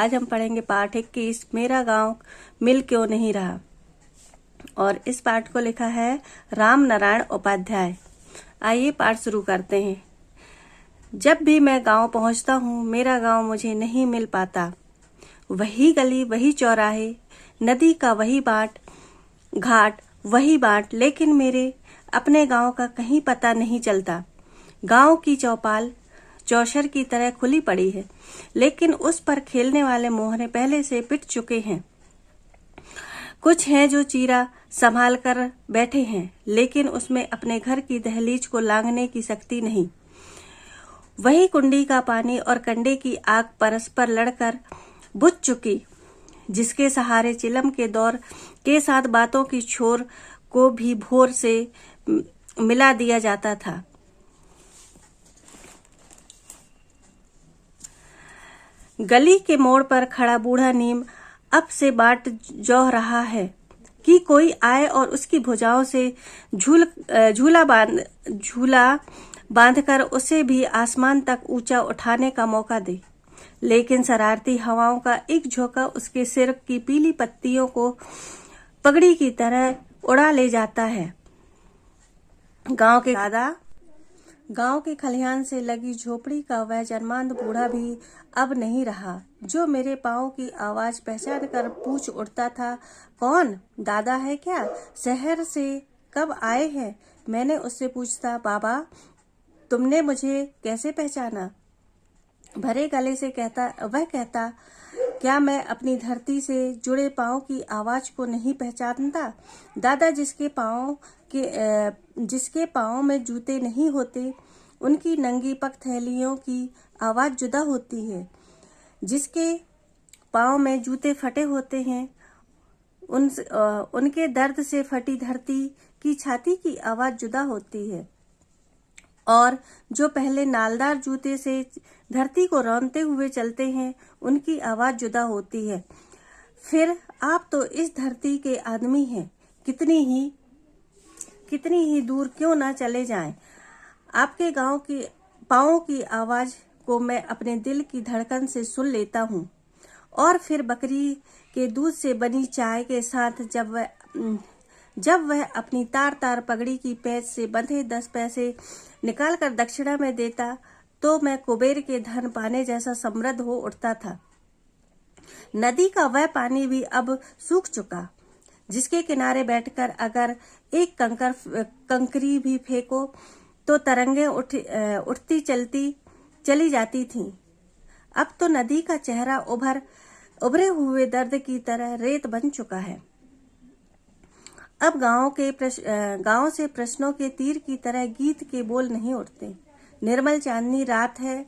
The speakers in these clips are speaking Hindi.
आज हम पढ़ेंगे पाठ 21 मेरा गांव मिल क्यों नहीं रहा। और इस पाठ को लिखा है राम नारायण उपाध्याय। आइए पाठ शुरू करते हैं। जब भी मैं गांव पहुंचता हूं, मेरा गांव मुझे नहीं मिल पाता। वही गली, वही चौराहे, नदी का वही घाट, वही बाट, लेकिन मेरे अपने गांव का कहीं पता नहीं चलता। गांव की चौपाल चौशर की तरह खुली पड़ी है, लेकिन उस पर खेलने वाले मोहरे पहले से पिट चुके हैं। कुछ हैं जो चीरा संभाल कर बैठे हैं, लेकिन उसमें अपने घर की दहलीज को लांघने की शक्ति नहीं। वही कुंडी का पानी और कंडे की आग परस्पर लड़कर बुझ चुकी, जिसके सहारे चिलम के दौर के साथ बातों की छोर को भी भोर से मिला दिया जाता था। गली के मोड़ पर खड़ा बूढ़ा नीम अब से बाट जौ रहा है कि कोई आए और उसकी भुजाओं से झूला बांधकर उसे भी आसमान तक ऊंचा उठाने का मौका दे। लेकिन शरारती हवाओं का एक झोंका उसके सिर की पीली पत्तियों को पगड़ी की तरह उड़ा ले जाता है। गांव के खलिहान से लगी झोपड़ी का वह जन्मांध बूढ़ा भी अब नहीं रहा, जो मेरे पाँव की आवाज पहचान कर पूछ उठता था, कौन? दादा है क्या? शहर से कब आए हैं? मैंने उससे पूछता, बाबा तुमने मुझे कैसे पहचाना? भरे गले से वह कहता, क्या मैं अपनी धरती से जुड़े पाँव की आवाज को नहीं पहचानता? दादा, जिसके पाँव में जूते नहीं होते, उनकी नंगी पगथैलियों की आवाज जुदा होती है। जिसके पाँव में जूते फटे होते हैं, उनके दर्द से फटी धरती की छाती की आवाज जुदा होती है। और जो पहले नालदार जूते से धरती को रौंदते हुए चलते हैं, उनकी आवाज जुदा होती है। फिर आप तो इस धरती के आदमी हैं, कितनी ही दूर क्यों ना चले जाएं, आपके गांव की पाँव की आवाज को मैं अपने दिल की धड़कन से सुन लेता हूँ। और फिर बकरी के दूध से बनी चाय के साथ जब वह अपनी तार पगड़ी की पैच से बंधे 10 पैसे निकालकर दक्षिणा में देता, तो मैं कुबेर के धन पाने जैसा समृद्ध हो उठता था। नदी का वह पानी भी अब सूख चुका, जिसके किनारे बैठकर अगर एक कंकरी भी फेंको तो तरंगे उठती चली जाती थीं। अब तो नदी का चेहरा उभरे हुए दर्द की तरह रेत बन चुका है। अब गांव से प्रश्नों के तीर की तरह गीत के बोल नहीं उठते। निर्मल चांदनी रात है,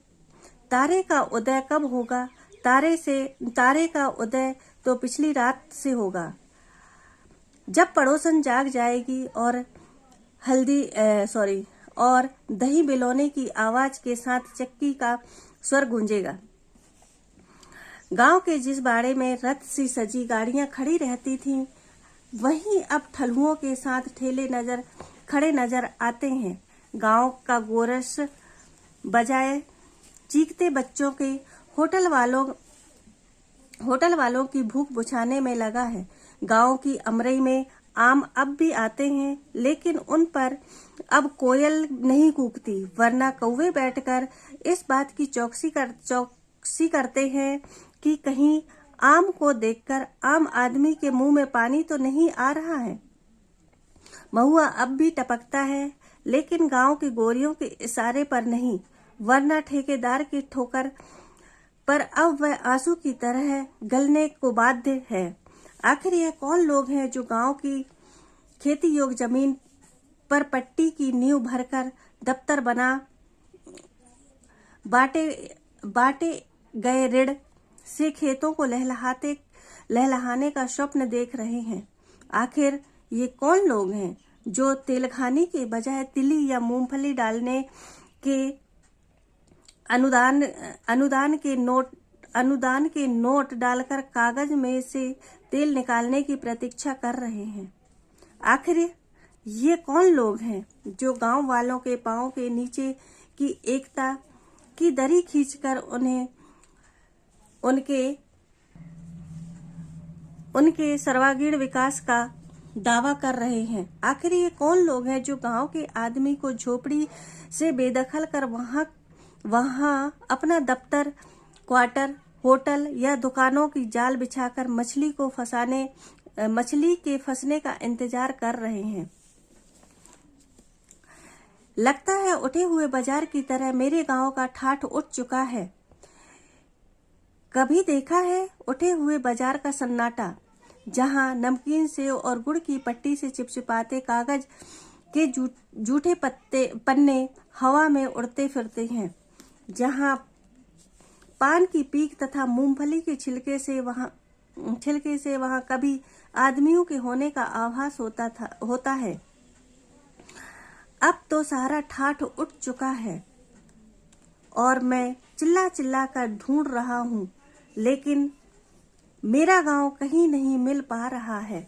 तारे का उदय कब होगा? तारे का उदय तो पिछली रात से होगा, जब पड़ोसन जाग जाएगी और और दही बिलोने की आवाज के साथ चक्की का स्वर गूंजेगा। गांव के जिस बाड़े में रथ सी सजी गाड़ियां खड़ी रहती थीं, वहीं अब ठलुओं के साथ ठेले खड़े नजर आते हैं। गांव का गोरस बजाए चीखते बच्चों के होटल वालों की भूख बुझाने में लगा है। गांव की अमरई में आम अब भी आते हैं, लेकिन उन पर अब कोयल नहीं कूकती, वरना कौवे बैठकर इस बात की चौकसी करते हैं कि कहीं आम को देखकर आम आदमी के मुंह में पानी तो नहीं आ रहा है। महुआ अब भी टपकता है, लेकिन गांव की गोरियों के इशारे पर नहीं, वरना ठेकेदार की ठोकर पर अब वह आंसू की तरह गलने को बाध्य है। आखिर यह कौन लोग हैं जो गांव की खेती योग्य जमीन पर पट्टी की नींव भरकर दफ्तर बना बांटे गए ऋण से खेतों को लहलहाने का स्वप्न देख रहे हैं? आखिर ये कौन लोग हैं जो तेलखानी के बजाय तिली या मूंगफली डालने के अनुदान के नोट डालकर कागज में से तेल निकालने की प्रतीक्षा कर रहे हैं? आखिर ये कौन लोग हैं जो गांव वालों के पांव के नीचे की एकता की दरी खींचकर उन्हें उनके उनके सर्वांगीण विकास का दावा कर रहे हैं। आखिर ये कौन लोग हैं जो गांव के आदमी को झोपड़ी से बेदखल कर वहां अपना दफ्तर, क्वार्टर, होटल या दुकानों की जाल बिछाकर मछली के फंसने का इंतजार कर रहे हैं। लगता है उठे हुए बाजार की तरह मेरे गांव का ठाठ उठ चुका है। कभी देखा है उठे हुए बाजार का सन्नाटा, जहां नमकीन सेव और गुड़ की पट्टी से चिपचिपाते कागज के जूठे पन्ने हवा में उड़ते फिरते हैं, जहां पान की पीक तथा मूंगफली के छिलके से वहां कभी आदमियों के होने का आभास होता है। अब तो सारा ठाठ उठ चुका है और मैं चिल्ला चिल्ला कर ढूंढ रहा हूं, लेकिन मेरा गांव कहीं नहीं मिल पा रहा है।